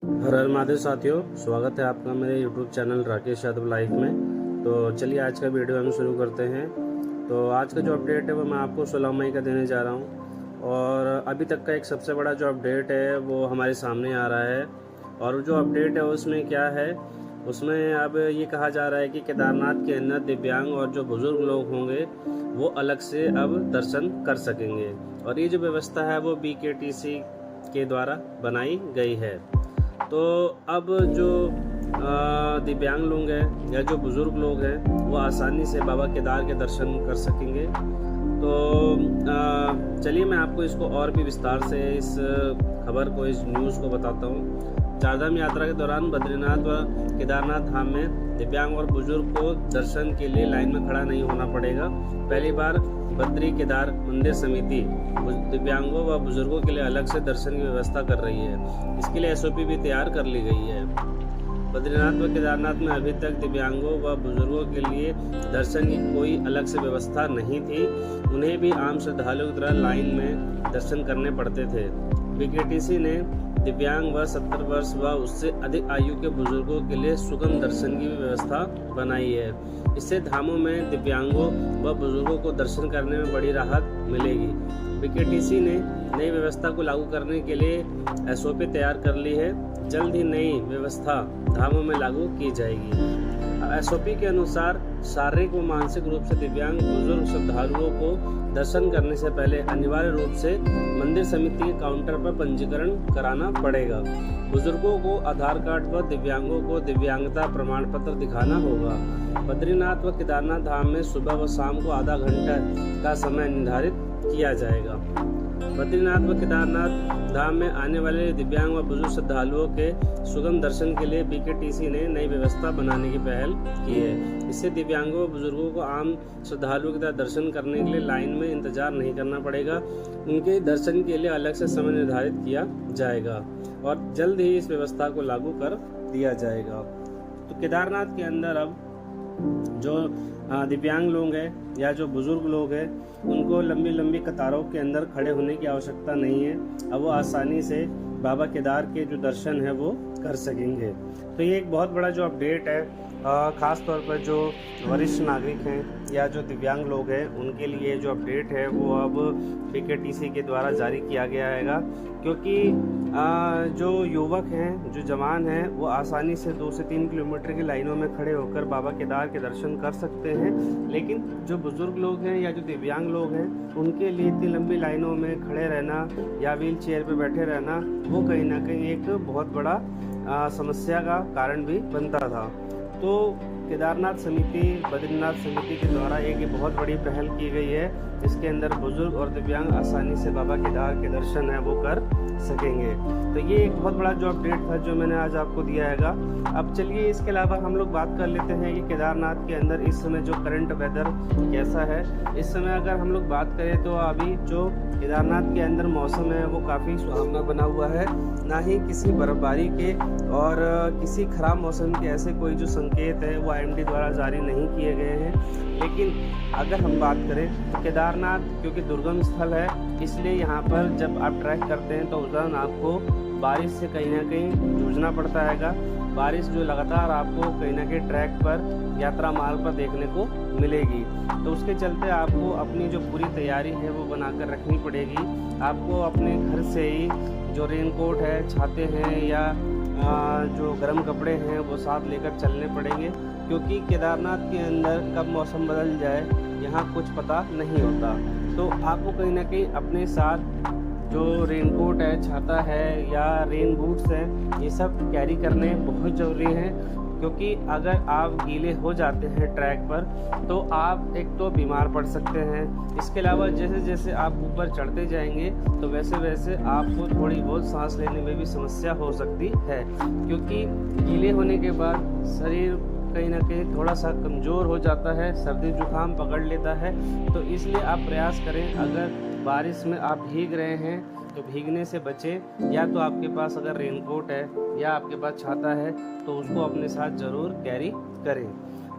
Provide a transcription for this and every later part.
हर हर महादेव साथियों, स्वागत है आपका मेरे YouTube channel Rakesh Yadav life में। तो चलिए आज का वीडियो हम शुरू करते हैं। तो आज का जो अपडेट है वो मैं आपको 16 मई का देने जा रहा हूं। और अभी तक का एक सबसे बड़ा जो अपडेट है वो हमारे सामने आ रहा है। और जो अपडेट है उसमें क्या है, उसमें अब ये कहा जा रहा है कि केदारनाथ के अंदर दिव्यांग और जो बुजुर्ग लोग होंगे वो अलग से अब दर्शन कर सकेंगे। और ये जो व्यवस्था है वो BKTC के द्वारा बनाई गई है। तो अब जो दिव्यांग लोग हैं या जो बुज़ुर्ग लोग हैं वो आसानी से बाबा केदार के दर्शन कर सकेंगे। तो चलिए मैं आपको इसको और भी विस्तार से इस खबर को, इस न्यूज़ को बताता हूँ। चारधाम यात्रा के दौरान बद्रीनाथ व केदारनाथ धाम में दिव्यांग और बुजुर्ग को दर्शन के लिए लाइन में खड़ा नहीं होना पड़ेगा। पहली बार बद्री केदार मंदिर समिति दिव्यांगों व बुजुर्गों के लिए अलग से दर्शन की व्यवस्था कर रही है। इसके लिए SOP भी तैयार कर ली गई है। बद्रीनाथ व केदारनाथ में अभी तक दिव्यांगों व बुजुर्गों के लिए दर्शन की कोई अलग से व्यवस्था नहीं थी। उन्हें भी आम श्रद्धालुओं की तरह लाइन में दर्शन करने पड़ते थे। BKTC ने दिव्यांग व 70 वर्ष व उससे अधिक आयु के बुजुर्गों के लिए सुगम दर्शन की व्यवस्था बनाई है। इससे धामों में दिव्यांगों व बुजुर्गों को दर्शन करने में बड़ी राहत मिलेगी। BKTC ने नई व्यवस्था को लागू करने के लिए SOP तैयार कर ली है। जल्द ही नई व्यवस्था धामों में लागू की जाएगी। SOP के अनुसार शारीरिक व मानसिक रूप से दिव्यांग बुजुर्ग श्रद्धालुओं को दर्शन करने से पहले अनिवार्य रूप से मंदिर समिति के काउंटर पर पंजीकरण कराना पड़ेगा। बुजुर्गों को आधार कार्ड व दिव्यांगों को दिव्यांगता प्रमाण पत्र दिखाना होगा। बद्रीनाथ व केदारनाथ धाम में सुबह व शाम को आधा घंटा का समय निर्धारित किया जाएगा। बद्रीनाथ व केदारनाथ धाम में आने वाले दिव्यांग व बुजुर्ग श्रद्धालुओं के सुगम दर्शन के लिए BKTC ने नई व्यवस्था बनाने की पहल की है। इससे दिव्यांगों व बुजुर्गों को आम श्रद्धालुओं की तरह दर्शन करने के लिए लाइन में इंतजार नहीं करना पड़ेगा। उनके दर्शन के लिए अलग से समय निर्धारित किया जाएगा और जल्द ही इस व्यवस्था को लागू कर दिया जाएगा। तो केदारनाथ के अंदर अब जो दिव्यांग लोग हैं या जो बुजुर्ग लोग हैं उनको लंबी लंबी कतारों के अंदर खड़े होने की आवश्यकता नहीं है। अब वो आसानी से बाबा केदार के जो दर्शन है वो कर सकेंगे। तो ये एक बहुत बड़ा जो अपडेट है, ख़ास तौर पर जो वरिष्ठ नागरिक हैं या जो दिव्यांग लोग हैं उनके लिए जो अपडेट है वो अब BKTC के द्वारा जारी किया गया है। क्योंकि जो युवक हैं, जो जवान हैं, वो आसानी से 2 से 3 किलोमीटर की लाइनों में खड़े होकर बाबा केदार के दर्शन कर सकते हैं। लेकिन जो बुजुर्ग लोग हैं या जो दिव्यांग लोग हैं उनके लिए इतनी लंबी लाइनों में खड़े रहना या व्हील चेयर पर बैठे रहना वो कहीं ना कहीं एक बहुत बड़ा समस्या का कारण भी बनता था। तो केदारनाथ समिति, बद्रीनाथ समिति के द्वारा एक बहुत बड़ी पहल की गई है जिसके अंदर बुजुर्ग और दिव्यांग आसानी से बाबा केदार के दर्शन है वो कर सकेंगे। तो ये एक बहुत बड़ा जो अपडेट था जो मैंने आज आपको दिया है। अब चलिए इसके अलावा हम लोग बात कर लेते हैं कि केदारनाथ के अंदर इस समय जो करंट वेदर कैसा है। इस समय अगर हम लोग बात करें तो अभी जो केदारनाथ के अंदर मौसम है वो काफ़ी सुहावना बना हुआ है। ना ही किसी बर्फबारी के और किसी खराब मौसम के ऐसे कोई जो संकेत है वो IMD द्वारा जारी नहीं किए गए हैं। लेकिन अगर हम बात करें तो केदारनाथ क्योंकि दुर्गम स्थल है, इसलिए यहाँ पर जब आप ट्रैक करते हैं तो उस दौरान आपको बारिश से कहीं ना कहीं जूझना पड़ता है। बारिश जो लगातार आपको कहीं ना कहीं ट्रैक पर, यात्रा मार्ग पर देखने को मिलेगी। तो उसके चलते आपको अपनी जो पूरी तैयारी है वो बनाकर रखनी पड़ेगी। आपको अपने घर से ही जो रेनकोट है, छाते हैं या जो गर्म कपड़े हैं वो साथ लेकर चलने पड़ेंगे। क्योंकि केदारनाथ के अंदर कब मौसम बदल जाए यहाँ कुछ पता नहीं होता। तो आपको कहीं ना कहीं अपने साथ जो रेनकोट है, छाता है या रेन बूट्स हैं, ये सब कैरी करने बहुत ज़रूरी हैं। क्योंकि अगर आप गीले हो जाते हैं ट्रैक पर तो आप एक तो बीमार पड़ सकते हैं। इसके अलावा जैसे जैसे आप ऊपर चढ़ते जाएंगे तो वैसे वैसे आपको थोड़ी बहुत सांस लेने में भी समस्या हो सकती है। क्योंकि गीले होने के बाद शरीर कहीं ना कहीं थोड़ा सा कमज़ोर हो जाता है, सर्दी जुकाम पकड़ लेता है। तो इसलिए आप प्रयास करें, अगर बारिश में आप भीग रहे हैं तो भीगने से बचें। या तो आपके पास अगर रेनकोट है या आपके पास छाता है तो उसको अपने साथ ज़रूर कैरी करें।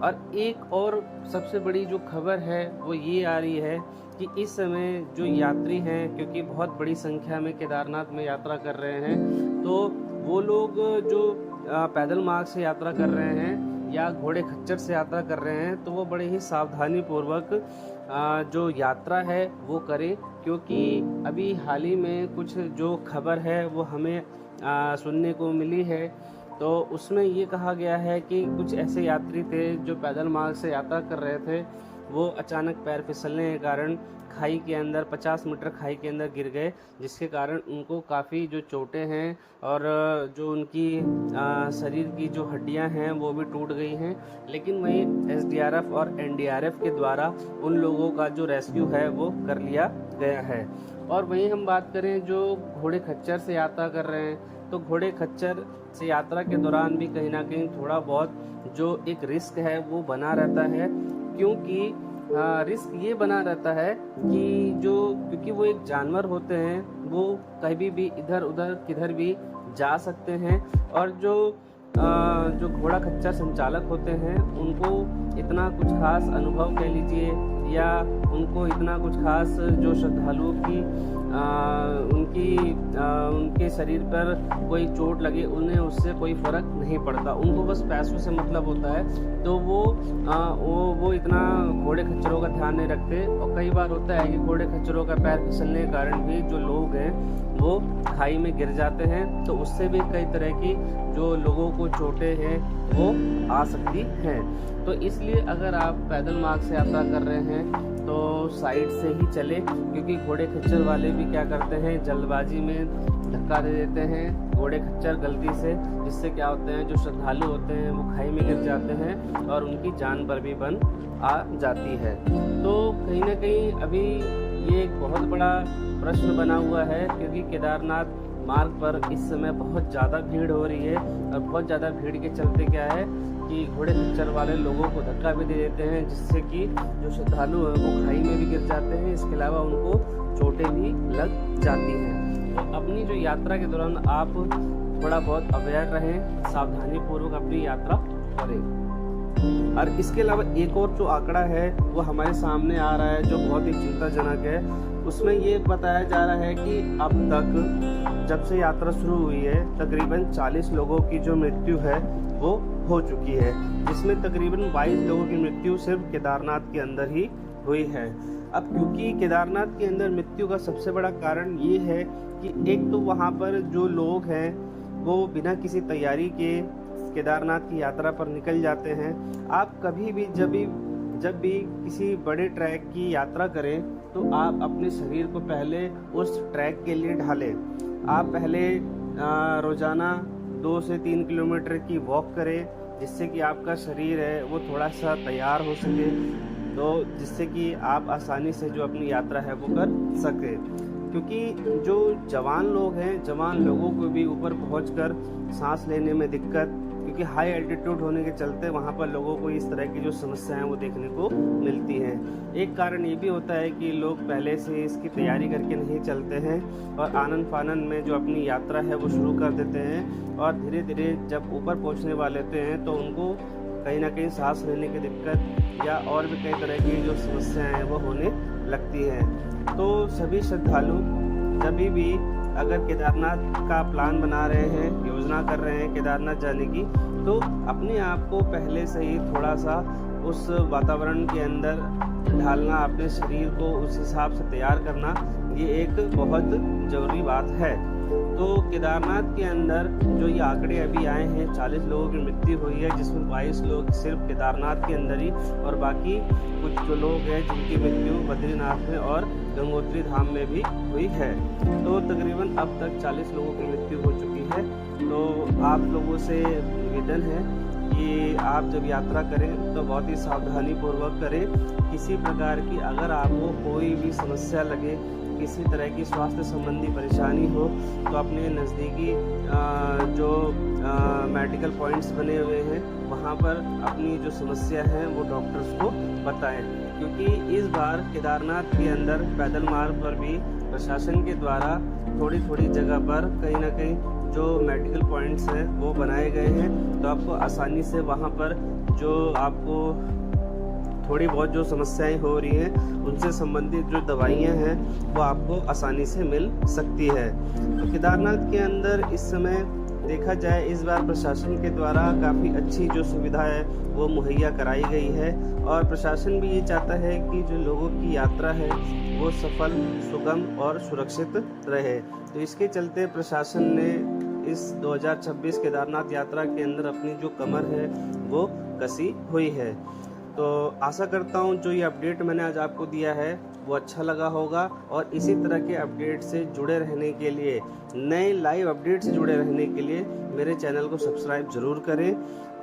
और एक और सबसे बड़ी जो खबर है वो ये आ रही है कि इस समय जो यात्री हैं, क्योंकि बहुत बड़ी संख्या में केदारनाथ में यात्रा कर रहे हैं, तो वो लोग जो पैदल मार्ग से यात्रा कर रहे हैं या घोड़े खच्चर से यात्रा कर रहे हैं, तो वो बड़े ही सावधानी पूर्वक जो यात्रा है वो करें, क्योंकि अभी हाल ही में कुछ जो खबर है वो हमें सुनने को मिली है। तो उसमें ये कहा गया है कि कुछ ऐसे यात्री थे जो पैदल मार्ग से यात्रा कर रहे थे, वो अचानक पैर फिसलने के कारण खाई के अंदर 50 मीटर खाई के अंदर गिर गए, जिसके कारण उनको काफ़ी जो चोटें हैं और जो उनकी शरीर की जो हड्डियां हैं वो भी टूट गई हैं। लेकिन वहीं SDRF और NDRF के द्वारा उन लोगों का जो रेस्क्यू है वो कर लिया गया है। और वहीं हम बात करें जो घोड़े खच्चर से यात्रा कर रहे हैं, तो घोड़े खच्चर से यात्रा के दौरान भी कहीं ना कहीं थोड़ा बहुत जो एक रिस्क है वो बना रहता है, क्योंकि रिस्क ये बना रहता है कि क्योंकि वो एक जानवर होते हैं, वो कभी भी इधर उधर किधर भी जा सकते हैं। और जो घोड़ा खच्चर संचालक होते हैं उनको इतना कुछ खास अनुभव कह लीजिए या उनको इतना कुछ खास जो श्रद्धालुओं की उनके शरीर पर कोई चोट लगे उन्हें उससे कोई फर्क नहीं पड़ता, उनको बस पैसों से मतलब होता है। तो वो इतना घोड़े खच्चरों का ध्यान नहीं रखते। और कई बार होता है कि घोड़े खच्चरों का पैर फिसलने के कारण भी जो लोग हैं वो खाई में गिर जाते हैं, तो उससे भी कई तरह की जो लोगों को चोटें हैं वो आ सकती हैं। तो इसलिए अगर आप पैदल मार्ग से यात्रा कर रहे हैं तो साइड से ही चले, क्योंकि घोड़े खच्चर वाले भी क्या करते हैं, जल्दबाजी में धक्का दे देते हैं घोड़े खच्चर गलती से, जिससे क्या होते हैं जो श्रद्धालु होते हैं वो खाई में गिर जाते हैं और उनकी जान पर भी बन आ जाती है। तो कहीं ना कहीं अभी ये एक बहुत बड़ा प्रश्न बना हुआ है, क्योंकि केदारनाथ मार्ग पर इस समय बहुत ज़्यादा भीड़ हो रही है। और बहुत ज़्यादा भीड़ के चलते क्या है कि घोड़े खच्चर वाले लोगों को धक्का भी दे देते हैं, जिससे कि जो श्रद्धालु हैं वो खाई में भी गिर जाते हैं। इसके अलावा उनको चोटें भी लग जाती हैं। तो अपनी जो यात्रा के दौरान आप थोड़ा बहुत अवेयर रहें, सावधानी पूर्वक अपनी यात्रा करें। और इसके अलावा एक और जो आंकड़ा है वो हमारे सामने आ रहा है जो बहुत ही चिंताजनक है। उसमें ये बताया जा रहा है कि अब तक जब से यात्रा शुरू हुई है तकरीबन 40 लोगों की जो मृत्यु है वो हो चुकी है, जिसमें तकरीबन 22 लोगों की मृत्यु सिर्फ केदारनाथ के अंदर ही हुई है। अब क्योंकि केदारनाथ के अंदर मृत्यु का सबसे बड़ा कारण ये है कि एक तो वहाँ पर जो लोग हैं वो बिना किसी तैयारी के केदारनाथ की यात्रा पर निकल जाते हैं। आप कभी भी जब भी किसी बड़े ट्रैक की यात्रा करें तो आप अपने शरीर को पहले उस ट्रैक के लिए ढालें। आप पहले रोजाना 2 से 3 किलोमीटर की वॉक करें, जिससे कि आपका शरीर है वो थोड़ा सा तैयार हो सके, तो जिससे कि आप आसानी से जो अपनी यात्रा है वो कर सके। क्योंकि जो जवान लोग हैं, जवान लोगों को भी ऊपर पहुंचकर सांस लेने में दिक्कत, क्योंकि हाई एल्टीट्यूड होने के चलते वहाँ पर लोगों को इस तरह की जो समस्याएं वो देखने को मिलती हैं। एक कारण ये भी होता है कि लोग पहले से इसकी तैयारी करके नहीं चलते हैं और आनन फानन में जो अपनी यात्रा है वो शुरू कर देते हैं, और धीरे धीरे जब ऊपर पहुँचने वाले होते हैं तो उनको कहीं ना कहीं सांस लेने की दिक्कत या और भी कई तरह की जो समस्याएं हैं वो होने लगती हैं। तो सभी श्रद्धालु जब भी अगर केदारनाथ का प्लान बना रहे हैं, योजना कर रहे हैं केदारनाथ जाने की, तो अपने आप को पहले से ही थोड़ा सा उस वातावरण के अंदर ढालना, अपने शरीर को उस हिसाब से तैयार करना, ये एक बहुत ज़रूरी बात है। तो केदारनाथ के अंदर जो ये आंकड़े अभी आए हैं 40 लोगों की मृत्यु हुई है, जिसमें 22 लोग सिर्फ केदारनाथ के अंदर ही, और बाकी कुछ जो लोग हैं जिनकी मृत्यु बद्रीनाथ में और गंगोत्री धाम में भी हुई है। तो तकरीबन अब तक 40 लोगों की मृत्यु हो चुकी है। तो आप लोगों से निवेदन है कि आप जब यात्रा करें तो बहुत ही सावधानी पूर्वक करें। किसी प्रकार की अगर आपको कोई भी समस्या लगे, किसी तरह की स्वास्थ्य संबंधी परेशानी हो, तो अपने नज़दीकी जो मेडिकल पॉइंट्स बने हुए हैं वहाँ पर अपनी जो समस्या है वो डॉक्टर्स को बताएं। क्योंकि इस बार केदारनाथ के अंदर पैदल मार्ग पर भी प्रशासन के द्वारा थोड़ी थोड़ी जगह पर कहीं ना कहीं जो मेडिकल पॉइंट्स हैं वो बनाए गए हैं, तो आपको आसानी से वहाँ पर जो आपको थोड़ी बहुत जो समस्याएं हो रही हैं उनसे संबंधित जो दवाइयां हैं वो आपको आसानी से मिल सकती है। तो केदारनाथ के अंदर इस समय देखा जाए इस बार प्रशासन के द्वारा काफ़ी अच्छी जो सुविधा है वो मुहैया कराई गई है और प्रशासन भी ये चाहता है कि जो लोगों की यात्रा है वो सफल, सुगम और सुरक्षित रहे। तो इसके चलते प्रशासन ने इस 2026 केदारनाथ यात्रा के अंदर अपनी जो कमर है वो कसी हुई है। तो आशा करता हूँ जो ये अपडेट मैंने आज आपको दिया है वो अच्छा लगा होगा और इसी तरह के अपडेट से जुड़े रहने के लिए, नए लाइव अपडेट से जुड़े रहने के लिए मेरे चैनल को सब्सक्राइब ज़रूर करें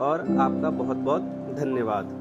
और आपका बहुत बहुत धन्यवाद।